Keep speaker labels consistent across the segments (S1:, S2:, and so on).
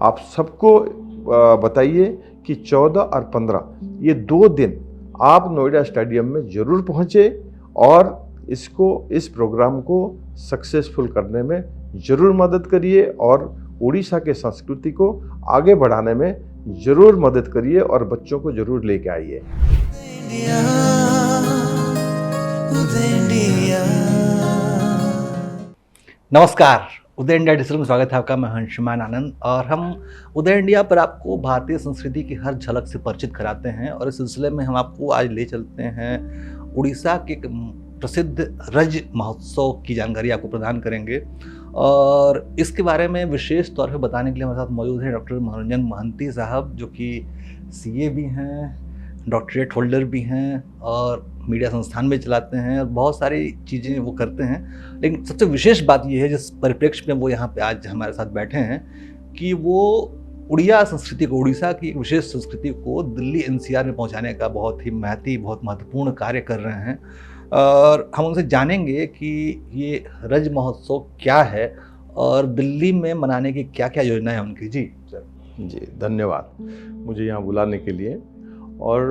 S1: आप सबको बताइए कि 14 और 15 ये 2 दिन आप नोएडा स्टेडियम में जरूर पहुंचे और इस प्रोग्राम को सक्सेसफुल करने में जरूर मदद करिए और उड़ीसा के संस्कृति को आगे बढ़ाने में जरूर मदद करिए और बच्चों को जरूर लेके आइए।
S2: नमस्कार, उदय इंडिया डिजिटल में स्वागत है आपका। मैं अंशुमान आनंद और हम उदय इंडिया पर आपको भारतीय संस्कृति की हर झलक से परिचित कराते हैं और इस सिलसिले में हम आपको आज ले चलते हैं उड़ीसा के प्रसिद्ध रज महोत्सव की जानकारी आपको प्रदान करेंगे। और इसके बारे में विशेष तौर पर बताने के लिए हमारे साथ मौजूद हैं डॉक्टर मनोरंजन महंती साहब, जो कि CA भी हैं, डॉक्टरेट होल्डर भी हैं और मीडिया संस्थान में चलाते हैं और बहुत सारी चीज़ें वो करते हैं। लेकिन सबसे विशेष बात ये है जिस परिप्रेक्ष्य में वो यहाँ पे आज हमारे साथ बैठे हैं कि वो उड़िया संस्कृति को, उड़ीसा की एक विशेष संस्कृति को दिल्ली NCR में पहुँचाने का बहुत महत्वपूर्ण कार्य कर रहे हैं। और हम उनसे जानेंगे कि ये रज महोत्सव क्या है और दिल्ली में मनाने की क्या क्या योजना है उनकी। जी
S1: धन्यवाद मुझे यहाँ बुलाने के लिए। और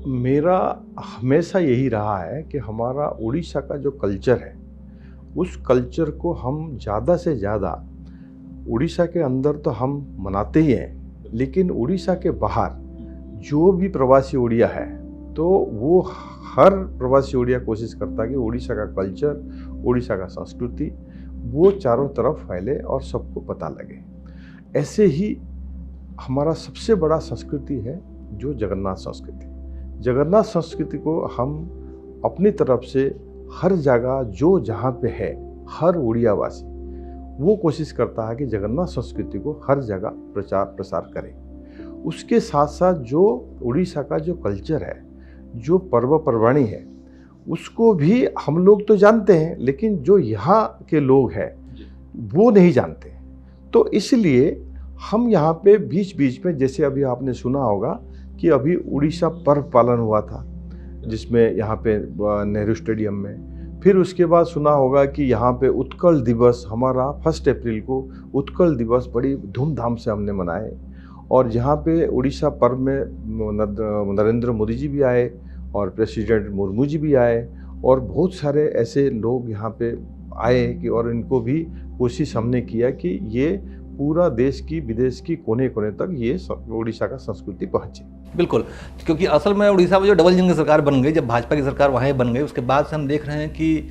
S1: मेरा हमेशा यही रहा है कि हमारा उड़ीसा का जो कल्चर है उस कल्चर को हम ज़्यादा से ज़्यादा, उड़ीसा के अंदर तो हम मनाते ही हैं, लेकिन उड़ीसा के बाहर जो भी प्रवासी उड़िया है तो वो हर प्रवासी उड़िया कोशिश करता है कि उड़ीसा का कल्चर, उड़ीसा का संस्कृति वो चारों तरफ फैले और सबको पता लगे। ऐसे ही हमारा सबसे बड़ा संस्कृति है जो जगन्नाथ संस्कृति। जगन्नाथ संस्कृति को हम अपनी तरफ से हर जगह जो जहाँ पे है हर उड़ियावासी वो कोशिश करता है कि जगन्नाथ संस्कृति को हर जगह प्रचार प्रसार करे। उसके साथ साथ जो उड़ीसा का जो कल्चर है, जो पर्व पर्वाणी है, उसको भी हम लोग तो जानते हैं, लेकिन जो यहाँ के लोग हैं वो नहीं जानते। तो इसलिए हम यहाँ पे बीच बीच में, जैसे अभी आपने सुना होगा कि अभी उड़ीसा पर्व पालन हुआ था जिसमें यहाँ पे नेहरू स्टेडियम में, फिर उसके बाद सुना होगा कि यहाँ पे उत्कल दिवस हमारा 1 अप्रैल को उत्कल दिवस बड़ी धूमधाम से हमने मनाए। और यहाँ पे उड़ीसा पर्व में नरेंद्र मोदी जी भी आए और प्रेसिडेंट मुर्मू जी भी आए और बहुत सारे ऐसे लोग यहाँ पे आए कि और इनको भी कोशिश हमने किया कि ये पूरा देश की विदेश की कोने कोने तक ये उड़ीसा का संस्कृति पहुँचे।
S2: बिल्कुल, क्योंकि असल में उड़ीसा में जो डबल इंजन की सरकार बन गई, जब भाजपा की सरकार वहाँ बन गई, उसके बाद से हम देख रहे हैं कि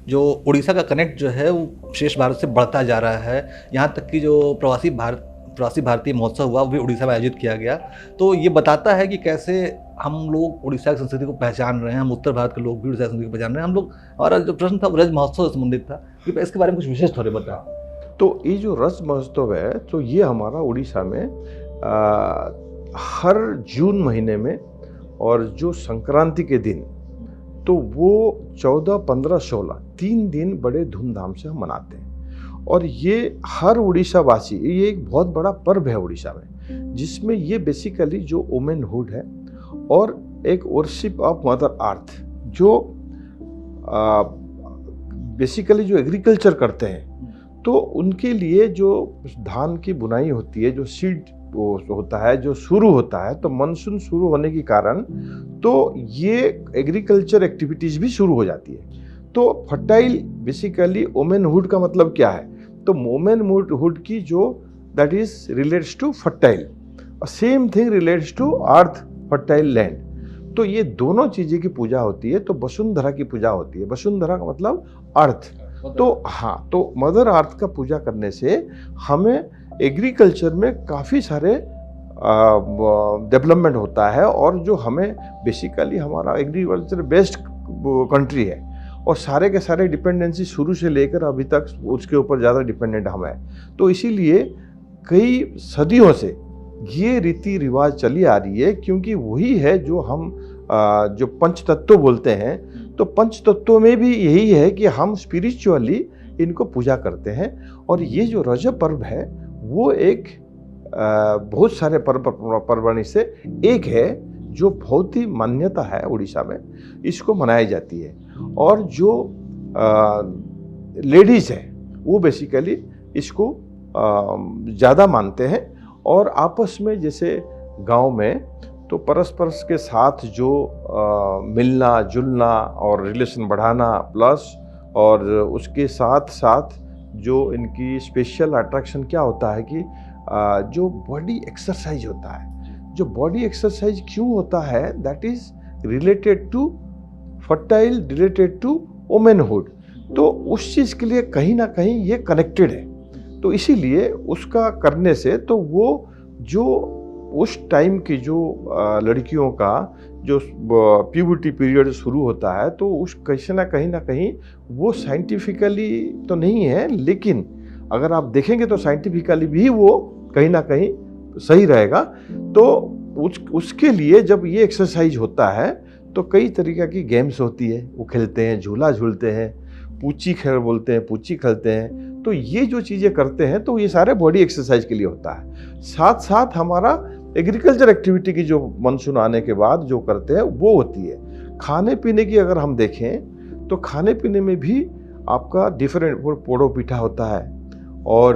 S2: जो उड़ीसा का कनेक्ट जो है वो शेष भारत से बढ़ता जा रहा है। यहाँ तक कि जो प्रवासी भारतीय महोत्सव हुआ वो भी उड़ीसा में आयोजित किया गया। तो ये बताता है कि कैसे हम लोग उड़ीसा की संस्कृति को पहचान रहे हैं। हम उत्तर भारत के लोग भी उड़ीसा की संस्कृति को पहचान रहे हैं। हम लोग, हमारा जो प्रश्न था रज महोत्सव से संबंधित था, इसके बारे में कुछ विशेष थोड़े बताओ।
S1: तो ये जो रज महोत्सव है तो ये हमारा उड़ीसा में हर जून महीने में, और जो संक्रांति के दिन, तो वो 14, 15, 16 3 दिन बड़े धूमधाम से हम मनाते हैं। और ये हर उड़ीसा वासी, ये एक बहुत बड़ा पर्व है उड़ीसा में, जिसमें ये बेसिकली जो वुमेनहुड है और एक वर्शिप ऑफ मदर अर्थ, जो बेसिकली जो एग्रीकल्चर करते हैं तो उनके लिए जो धान की बुनाई होती है, जो सीड होता है, जो शुरू होता है, तो मानसून शुरू होने के कारण तो ये एग्रीकल्चर एक्टिविटीज भी शुरू हो जाती है। तो फर्टाइल बेसिकली वुमेनहुड का मतलब क्या है, तो वुमेनहुड की जो that is relates to fertile, same thing relates to earth, fertile land. तो ये दोनों चीजें की पूजा होती है। तो वसुंधरा की पूजा होती है। वसुंधरा का मतलब अर्थ। तो हाँ, तो मदर अर्थ का पूजा करने से हमें एग्रीकल्चर में काफ़ी सारे डेवलपमेंट होता है। और जो हमें बेसिकली हमारा एग्रीकल्चर बेस्ड कंट्री है और सारे के सारे डिपेंडेंसी शुरू से लेकर अभी तक उसके ऊपर ज़्यादा डिपेंडेंट हम है। तो इसीलिए कई सदियों से ये रीति रिवाज चली आ रही है, क्योंकि वही है जो हम जो पंच तत्व बोलते हैं। तो पंच तत्वों में भी यही है कि हम स्पिरिचुअली इनको पूजा करते हैं। और ये जो रजब पर्व है वो एक बहुत सारे पर्वणी से एक है जो बहुत ही मान्यता है उड़ीसा में, इसको मनाई जाती है। और जो लेडीज है वो बेसिकली इसको ज़्यादा मानते हैं। और आपस में जैसे गांव में तो परस्पर के साथ जो मिलना जुलना और रिलेशन बढ़ाना प्लस और उसके साथ साथ जो इनकी स्पेशल अट्रैक्शन क्या होता है कि जो बॉडी एक्सरसाइज होता है, जो बॉडी एक्सरसाइज क्यों होता है, that is related to fertile, related to womanhood. तो उस चीज़ के लिए कहीं ना कहीं ये कनेक्टेड है। तो इसीलिए उसका करने से तो वो जो उस टाइम की जो लड़कियों का जो प्यूबर्टी पीरियड शुरू होता है तो उस कहीं ना कहीं वो साइंटिफिकली तो नहीं है, लेकिन अगर आप देखेंगे तो साइंटिफिकली भी वो कहीं ना कहीं सही रहेगा। तो उसके लिए जब ये एक्सरसाइज होता है तो कई तरीक़ा की गेम्स होती है, वो खेलते हैं, झूला झूलते हैं, पूची खेल बोलते हैं, पूची खेलते हैं। तो ये जो चीज़ें करते हैं तो ये सारे बॉडी एक्सरसाइज के लिए होता है। साथ साथ हमारा एग्रीकल्चर एक्टिविटी की जो मानसून आने के बाद जो करते हैं वो होती है। खाने पीने की अगर हम देखें तो खाने पीने में भी आपका डिफरेंट पोड़ो पिठा होता है और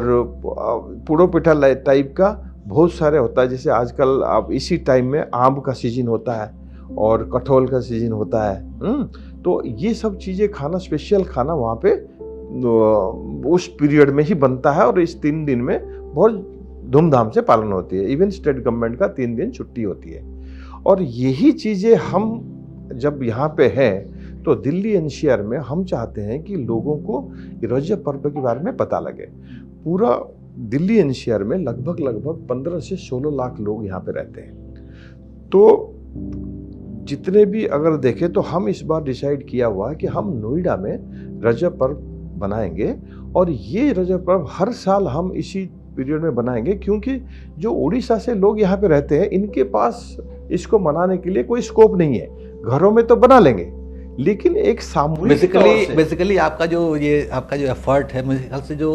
S1: पोड़ो पिठा टाइप का बहुत सारे होता है। जैसे आजकल आप इसी टाइम में आम का सीजन होता है और कटहल का सीजन होता है। तो ये सब चीज़ें खाना, स्पेशल खाना वहाँ पे उस पीरियड में ही बनता है और इस 3 दिन में बहुत धूमधाम से पालन होती है। इवन स्टेट गवर्नमेंट का 3 दिन छुट्टी होती है। और यही चीज़ें हम जब यहाँ पे हैं तो दिल्ली एनसीआर में हम चाहते हैं कि लोगों को रजब पर्व के बारे में पता लगे। पूरा दिल्ली एनसीआर में लगभग 15 से 16 लाख लोग यहाँ पे रहते हैं। तो जितने भी अगर देखें तो हम इस बार डिसाइड किया हुआ है कि हम नोएडा में रजब पर्व बनाएंगे और ये रजब पर्व हर साल हम इसी पीरियड में बनाएंगे, क्योंकि जो उड़ीसा से लोग यहाँ पे रहते हैं इनके पास इसको मनाने के लिए कोई स्कोप नहीं है। घरों में तो बना लेंगे लेकिन एक सामूहिक
S2: बेसिकली आपका जो एफर्ट है, मेरे ख्याल से जो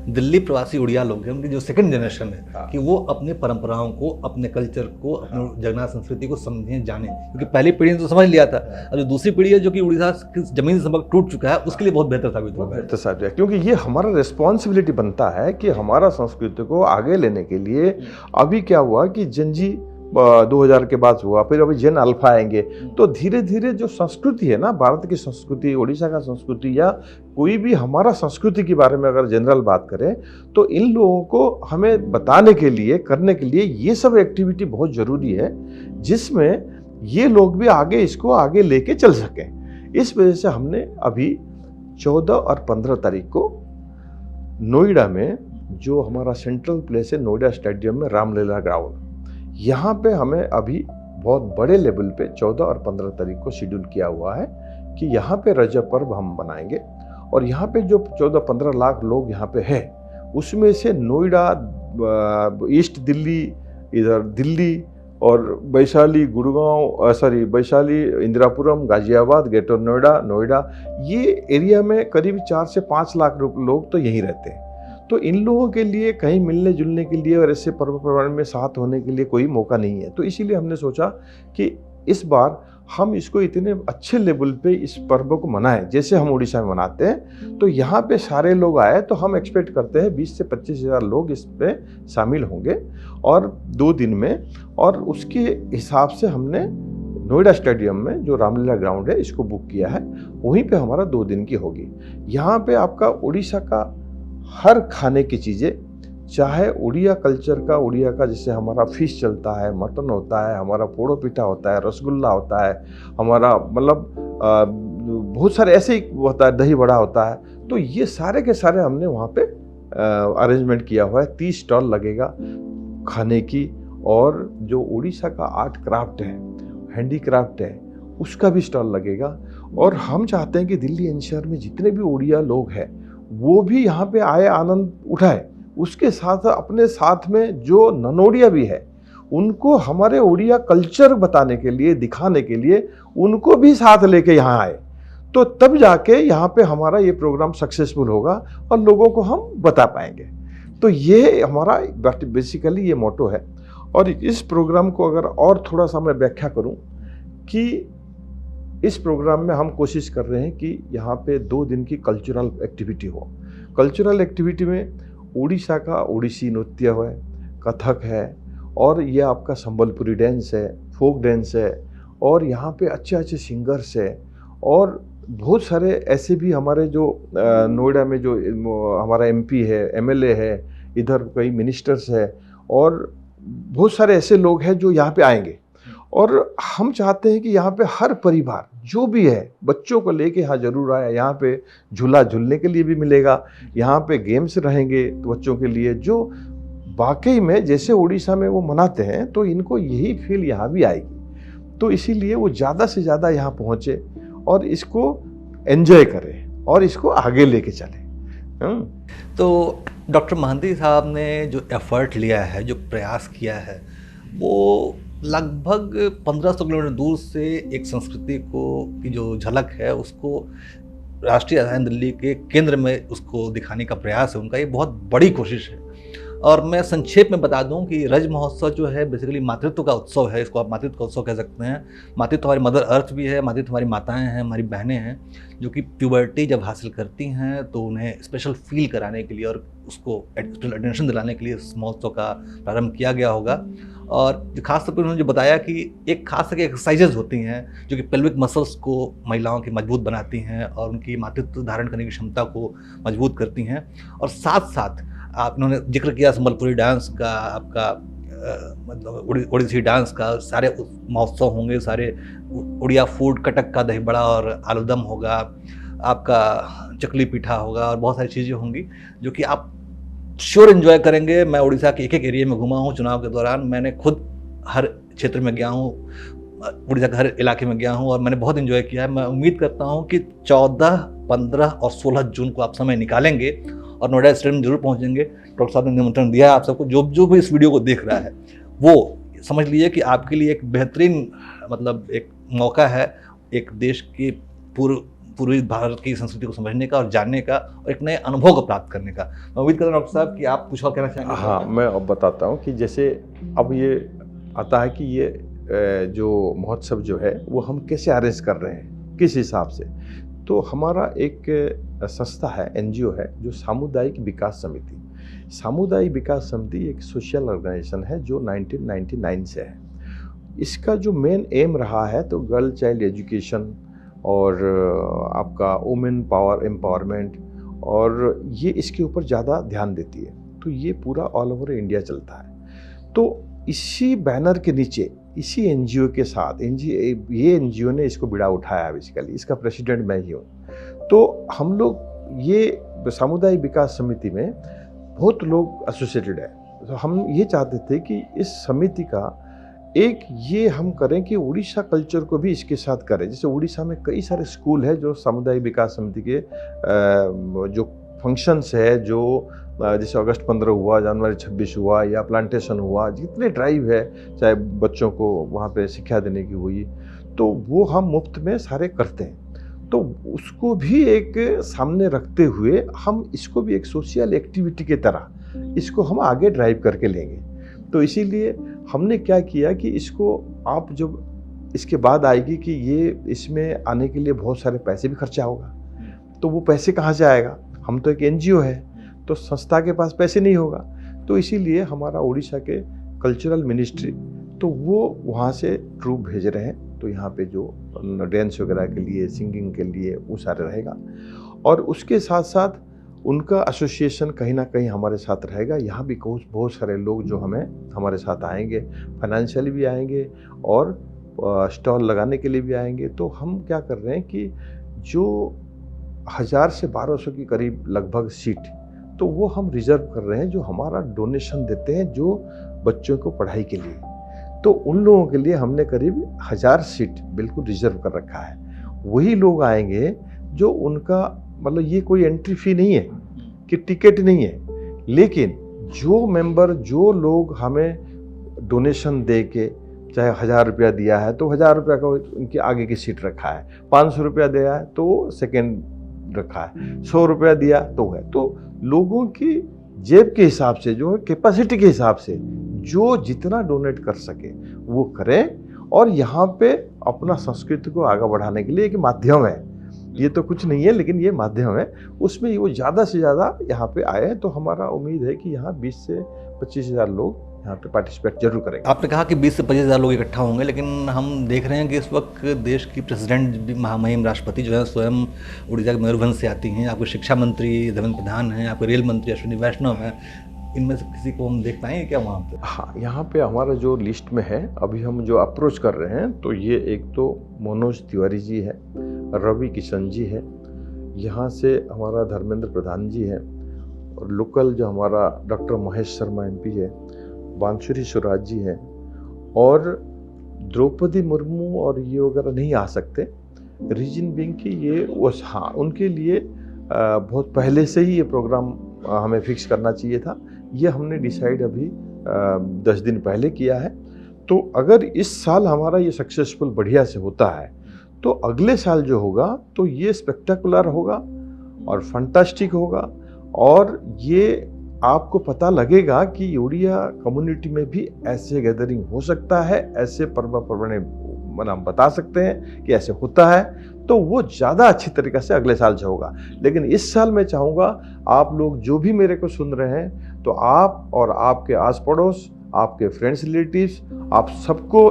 S2: दिल्ली प्रवासी उड़िया लोग हैं उनकी जो सेकंड जनरेशन है कि वो अपने परंपराओं को, अपने कल्चर को, अपने जगन्नाथ संस्कृति को समझें, जाने। क्योंकि पहली पीढ़ी ने तो समझ लिया था और जो दूसरी पीढ़ी है जो कि उड़ीसा की जमीन से सबक टूट चुका है उसके लिए बहुत बेहतर साबित होगा।
S1: क्योंकि ये हमारा रिस्पॉन्सिबिलिटी बनता है कि हमारा संस्कृति को आगे लेने के लिए। अभी क्या हुआ कि जनजी 2000 के बाद हुआ, फिर अभी जेन अल्फा आएंगे, तो धीरे धीरे जो संस्कृति है ना, भारत की संस्कृति, उड़ीसा का संस्कृति या कोई भी हमारा संस्कृति के बारे में अगर जनरल बात करें तो इन लोगों को हमें बताने के लिए, करने के लिए ये सब एक्टिविटी बहुत ज़रूरी है जिसमें ये लोग भी आगे इसको आगे लेके चल सकें। इस वजह से हमने अभी 14 और 15 तारीख को नोएडा में जो हमारा सेंट्रल प्लेस है नोएडा स्टेडियम में रामलीला ग्राउंड, यहाँ पे हमें अभी बहुत बड़े लेवल पे 14 और 15 तारीख को शेड्यूल किया हुआ है कि यहाँ पे रजब पर्व हम बनाएंगे। और यहाँ पे जो 14-15 लाख लोग यहाँ पे हैं उसमें से नोएडा, ईस्ट दिल्ली, इधर दिल्ली और वैशाली, वैशाली, इंदिरापुरम, गाजियाबाद, ग्रेटर नोएडा, ये एरिया में करीब 4 से 5 लाख लोग तो यहीं रहते हैं। तो इन लोगों के लिए कहीं मिलने जुलने के लिए और ऐसे पर्व पर्वाण में साथ होने के लिए कोई मौका नहीं है। तो इसीलिए हमने सोचा कि इस बार हम इसको इतने अच्छे लेवल पे इस पर्व को मनाएं जैसे हम उड़ीसा में मनाते हैं। तो यहाँ पे सारे लोग आए तो हम एक्सपेक्ट करते हैं 20 से 25 हज़ार लोग इस पे शामिल होंगे और 2 दिन में। और उसके हिसाब से हमने नोएडा स्टेडियम में जो रामलीला ग्राउंड है इसको बुक किया है, वहीं पे हमारा 2 दिन की होगी। यहाँ पे आपका उड़ीसा का हर खाने की चीज़ें, चाहे उड़िया कल्चर का, उड़िया का जैसे हमारा फिश चलता है, मटन होता है, हमारा पोड़ो पिठा होता है, रसगुल्ला होता है, हमारा मतलब बहुत सारे ऐसे ही होता है, दही बड़ा होता है। तो ये सारे के सारे हमने वहाँ पे अरेंजमेंट किया हुआ है। 30 स्टॉल लगेगा खाने की, और जो उड़ीसा का आर्ट क्राफ्ट है, हैंडीक्राफ्ट है, उसका भी स्टॉल लगेगा। और हम चाहते हैं कि दिल्ली एनसीआर में जितने भी उड़िया लोग हैं वो भी यहाँ पे आए, आनंद उठाए। उसके साथ अपने साथ में जो ननोड़िया भी है उनको हमारे उड़िया कल्चर बताने के लिए, दिखाने के लिए उनको भी साथ लेके यहाँ आए, तो तब जाके यहाँ पे हमारा ये प्रोग्राम सक्सेसफुल होगा और लोगों को हम बता पाएंगे। तो ये हमारा बेसिकली ये मोटो है। और इस प्रोग्राम को अगर और थोड़ा सा मैं व्याख्या करूँ कि इस प्रोग्राम में हम कोशिश कर रहे हैं कि यहाँ पे 2 दिन की कल्चरल एक्टिविटी हो। कल्चरल एक्टिविटी में उड़ीसा का ओडिसी नृत्य है, कथक है, और ये आपका संबलपुरी डांस है, फोक डांस है, और यहाँ पे अच्छे अच्छे सिंगर्स है, और बहुत सारे ऐसे भी हमारे जो नोएडा में जो हमारा एमपी है, एमएलए है, इधर कई मिनिस्टर्स है, और बहुत सारे ऐसे लोग हैं जो यहाँ पे आएंगे। और हम चाहते हैं कि यहाँ पे हर परिवार जो भी है बच्चों को लेके यहाँ जरूर आए। यहाँ पे झूला झूलने के लिए भी मिलेगा, यहाँ पे गेम्स रहेंगे तो बच्चों के लिए, जो वाकई में जैसे उड़ीसा में वो मनाते हैं तो इनको यही फील यहाँ भी आएगी। तो इसीलिए वो ज़्यादा से ज़्यादा यहाँ पहुँचे और इसको एंजॉय करें और इसको आगे लेके चलें।
S2: तो डॉक्टर महंती साहब ने जो एफर्ट लिया है, जो प्रयास किया है, वो लगभग 1500 किलोमीटर दूर से एक संस्कृति को की जो झलक है उसको राष्ट्रीय राजधानी दिल्ली के केंद्र में उसको दिखाने का प्रयास है उनका। ये बहुत बड़ी कोशिश है। और मैं संक्षेप में बता दूं कि रज महोत्सव जो है बेसिकली मातृत्व का उत्सव है, इसको आप मातृत्व का उत्सव कह सकते हैं। मातृत्व हमारी मदर अर्थ भी है, मातृत्व हमारी माताएं हैं, हमारी बहनें हैं, जो कि प्यूबर्टी जब हासिल करती हैं तो उन्हें स्पेशल फील कराने के लिए और उसको स्पेशल अटेंशन दिलाने के लिए इस महोत्सव का प्रारंभ किया गया होगा। और खास तौर पर उन्होंने जो बताया कि एक खास तरह की एक्सरसाइजेज होती हैं जो कि पेल्विक मसल्स को महिलाओं की मजबूत बनाती हैं और उनकी मातृत्व धारण करने की क्षमता को मजबूत करती हैं। और साथ साथ आपने जिक्र किया संबलपुरी डांस का, आपका मतलब ओडिसी डांस का, सारे महोत्सव होंगे, सारे उड़िया फूड, कटक का दही बड़ा और आलूदम होगा, आपका चकली पीठा होगा और बहुत सारी चीज़ें होंगी जो कि आप श्योर एंजॉय करेंगे। मैं उड़ीसा के एक एक एरिया में घुमा हूँ चुनाव के दौरान, मैंने खुद हर क्षेत्र में गया हूँ, उड़ीसा के हर इलाके में गया हूँ और मैंने बहुत एंजॉय किया है। मैं उम्मीद करता हूँ कि 14, 15 और 16 जून को आप समय निकालेंगे और नोएडा स्टेडियम जरूर पहुंचेंगे। डॉक्टर साहब ने निमंत्रण दिया है आप सबको, जो भी इस वीडियो को देख रहा है वो समझ लीजिए कि आपके लिए एक बेहतरीन मतलब एक मौका है एक देश की पूर्वी भारत की संस्कृति को समझने का और जानने का और एक नए अनुभव को प्राप्त करने का। मैं उम्मीद करता हूँ डॉक्टर साहब कि आप कुछ और कहना चाहेंगे।
S1: हाँ, मैं अब बताता हूँ कि जैसे अब ये आता है कि ये जो महोत्सव जो है वो हम कैसे अरेंज कर रहे हैं, किस हिसाब से। तो हमारा एक संस्था है, एनजीओ है, जो सामुदायिक विकास समिति। सामुदायिक विकास समिति एक सोशल ऑर्गेनाइजेशन है जो 1999 से है। इसका जो मेन एम रहा है तो गर्ल चाइल्ड एजुकेशन और आपका वुमेन पावर एम्पावरमेंट, और ये इसके ऊपर ज़्यादा ध्यान देती है। तो ये पूरा ऑल ओवर इंडिया चलता है। तो इसी बैनर के नीचे, इसी एनजीओ के साथ ये एनजीओ ने इसको बिड़ा उठाया बेसिकली, इसका प्रेसिडेंट मैं ही हूँ। तो हम लोग ये सामुदायिक विकास समिति में बहुत लोग एसोसिएटेड है। तो हम ये चाहते थे कि इस समिति का एक ये हम करें कि उड़ीसा कल्चर को भी इसके साथ करें। जैसे उड़ीसा में कई सारे स्कूल है जो सामुदायिक विकास समिति के जो फंक्शंस है, जो जैसे अगस्त 15 हुआ, जनवरी 26 हुआ या प्लांटेशन हुआ, जितने ड्राइव है, चाहे बच्चों को वहाँ पे शिक्षा देने की हुई, तो वो हम मुफ्त में सारे करते हैं। तो उसको भी एक सामने रखते हुए हम इसको भी एक सोशल एक्टिविटी की तरह इसको हम आगे ड्राइव करके लेंगे। तो इसीलिए हमने क्या किया कि इसको आप जब इसके बाद आएगी कि ये इसमें आने के लिए बहुत सारे पैसे भी खर्चा होगा, तो वो पैसे कहाँ से आएगा? हम तो एक एनजीओ है, तो संस्था के पास पैसे नहीं होगा। तो इसीलिए हमारा उड़ीसा के कल्चरल मिनिस्ट्री, तो वो वहाँ से ट्रूप भेज रहे हैं। तो यहाँ पे जो डांस वगैरह के लिए, सिंगिंग के लिए वो सारे रहेगा, और उसके साथ साथ उनका एसोसिएशन कहीं ना कहीं हमारे साथ रहेगा। यहाँ भी बहुत सारे लोग जो हमारे साथ आएंगे, फाइनेंशियली भी आएंगे और स्टॉल लगाने के लिए भी आएंगे। तो हम क्या कर रहे हैं कि जो 1000 से 1200 की करीब लगभग सीट, तो वो हम रिजर्व कर रहे हैं, जो हमारा डोनेशन देते हैं जो बच्चों को पढ़ाई के लिए। तो उन लोगों के लिए हमने करीब 1000 सीट बिल्कुल रिजर्व कर रखा है। वही लोग आएंगे जो उनका मतलब ये कोई एंट्री फी नहीं है कि टिकट नहीं है, लेकिन जो मेंबर, जो लोग हमें डोनेशन दे के, चाहे 1000 रुपया दिया है तो 1000 रुपया का उनके आगे की सीट रखा है, 500 रुपया दिया है तो सेकेंड रखा है, 100 रुपया दिया तो है। तो लोगों की जेब के हिसाब से, जो है कैपेसिटी के हिसाब से, जो जितना डोनेट कर सके वो करें। और यहाँ पे अपना संस्कृति को आगे बढ़ाने के लिए एक माध्यम है। ये तो कुछ नहीं है, लेकिन ये माध्यम है, उसमें वो ज़्यादा से ज़्यादा यहाँ पे आए, तो हमारा उम्मीद है कि यहाँ 20 से 25,000 लोग यहाँ पे पार्टिसिपेट जरूर करेंगे।
S2: आपने कहा कि 20 से 25,000 लोग इकट्ठा होंगे, लेकिन हम देख रहे हैं कि इस वक्त देश की प्रेसिडेंट भी महामहिम राष्ट्रपति जो है स्वयं उड़ीसा के मयूरभंज से आती हैं, आपके शिक्षा मंत्री धर्मेंद्र प्रधान हैं, आपके रेल मंत्री अश्विनी वैष्णव हैं, इनमें से किसी को हम देख पाएंगे क्या वहाँ पे?
S1: हाँ, यहाँ पे हमारा जो लिस्ट में है अभी हम जो अप्रोच कर रहे हैं, तो ये एक तो मनोज तिवारी जी है, रवि किशन जी है, यहाँ से हमारा धर्मेंद्र प्रधान जी है, और लोकल जो हमारा डॉक्टर महेश शर्मा MP है, बांसुरी स्वराज जी हैं, और द्रौपदी मुर्मू और ये वगैरह नहीं आ सकते रीजन बिंग की ये हाँ, उनके लिए बहुत पहले से ही ये प्रोग्राम हमें फिक्स करना चाहिए था। ये हमने डिसाइड अभी 10 दिन पहले किया है। तो अगर इस साल हमारा ये सक्सेसफुल बढ़िया से होता है, तो अगले साल जो होगा तो ये स्पेक्टेकुलर होगा और फंटास्टिक होगा, और ये आपको पता लगेगा कि उड़िया कम्युनिटी में भी ऐसे गैदरिंग हो सकता है, ऐसे पर्वणे हम बता सकते हैं कि ऐसे होता है, तो वो ज़्यादा अच्छी तरीक़े से अगले साल से होगा। लेकिन इस साल मैं चाहूँगा आप लोग जो भी मेरे को सुन रहे हैं, तो आप और आपके आस पड़ोस, आपके फ्रेंड्स रिलेटिव्स, आप सबको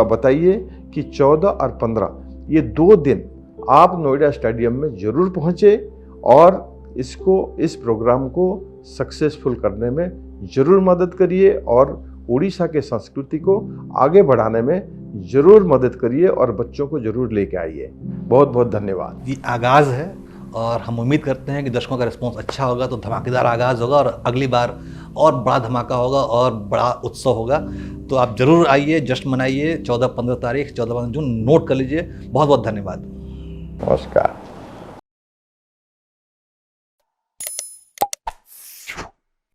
S1: बताइए कि 14 और 15 ये 2 दिन आप नोएडा स्टेडियम में ज़रूर पहुँचे और इस प्रोग्राम को सक्सेसफुल करने में ज़रूर मदद करिए, और उड़ीसा के संस्कृति को आगे बढ़ाने में ज़रूर मदद करिए, और बच्चों को ज़रूर लेके आइए। बहुत बहुत धन्यवाद।
S2: ये आगाज़ है और हम उम्मीद करते हैं कि दर्शकों का रिस्पॉन्स अच्छा होगा, तो धमाकेदार आगाज़ होगा और अगली बार और बड़ा धमाका होगा और बड़ा उत्सव होगा। तो आप ज़रूर आइए, जश्न मनाइए। 14-15 तारीख 14-15 जून नोट कर लीजिए। बहुत बहुत धन्यवाद।
S1: नमस्कार।